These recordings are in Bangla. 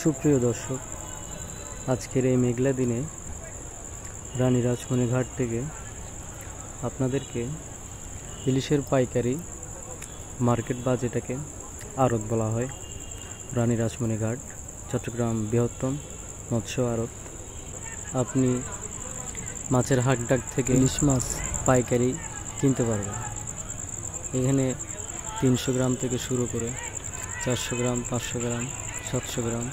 সুপ্রিয় দর্শক, আজকের এই মেঘলা দিনে রানী রাসমণি ঘাট থেকে আপনাদেরকে ইলিশের পাইকারি মার্কেট বা যেটাকে আড়ত বলা হয়, রানী রাসমণি ঘাট চট্টগ্রাম বৃহত্তম মৎস্য আড়ত। আপনি মাছের হাটডাক থেকে ইলিশ মাছ পাইকারি কিনতে পারবেন। এখানে 300 গ্রাম থেকে শুরু করে 400 গ্রাম, 500 গ্রাম, 700 গ্রাম,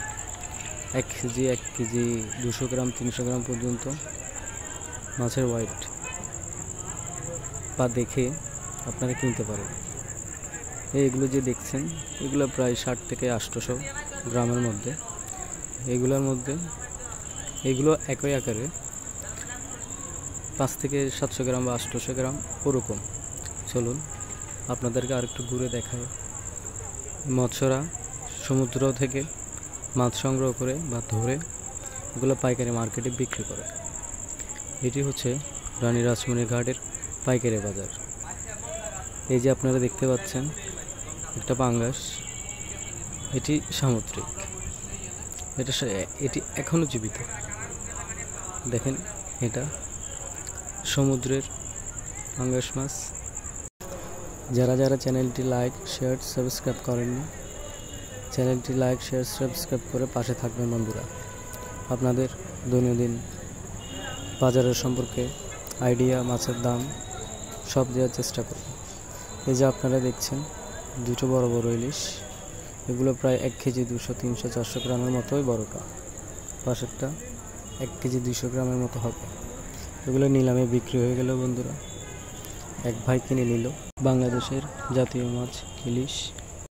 1 কেজি 200 গ্রাম, 300 গ্রাম পর্যন্ত মাছের ওয়েট বা দেখে আপনারা কিনতে পারবেন। এইগুলো যে দেখছেন, এগুলো প্রায় 60 থেকে 800 গ্রামের মধ্যে। এগুলো একই আকারে 5 থেকে 700 গ্রাম বা 800 গ্রাম ওরকম। চলুন আপনাদেরকে আরেকটু ঘুরে দেখায়। মৎস্যরা সমুদ্র থেকে মাছ সংগ্রহ করে বা ধরে এগুলো পাইকারি মার্কেটে বিক্রি করে। এটি হচ্ছে রানী রাসমণি ঘাটের পাইকারি বাজার। এই যে আপনারা দেখতে পাচ্ছেন একটা পাঙ্গাস, এটি সামুদ্রিক, এটি এখনো জীবিত। দেখেন, এটা সমুদ্রের পাঙ্গাস মাছ। যারা চ্যানেলটি লাইক, শেয়ার, সাবস্ক্রাইব করেননি, চ্যানেলটি লাইক, শেয়ার, সাবস্ক্রাইব করে পাশে থাকবেন বন্ধুরা। আপনাদের দৈনন্দিন বাজারের সম্পর্কে আইডিয়া, মাছের দাম সব দেওয়ার চেষ্টা করব। এই যে আপনারা দেখছেন দুটো বড় বড় ইলিশ, এগুলো প্রায় 1 কেজি 200, 300, 400 গ্রামের মতোই বড়টা। পাশেরটা 1 কেজি 200 গ্রামের মতো হবে। এগুলো নিলামে বিক্রি হয়ে গেল বন্ধুরা। এক ভাই কিনে নিল বাংলাদেশের জাতীয় মাছ ইলিশ।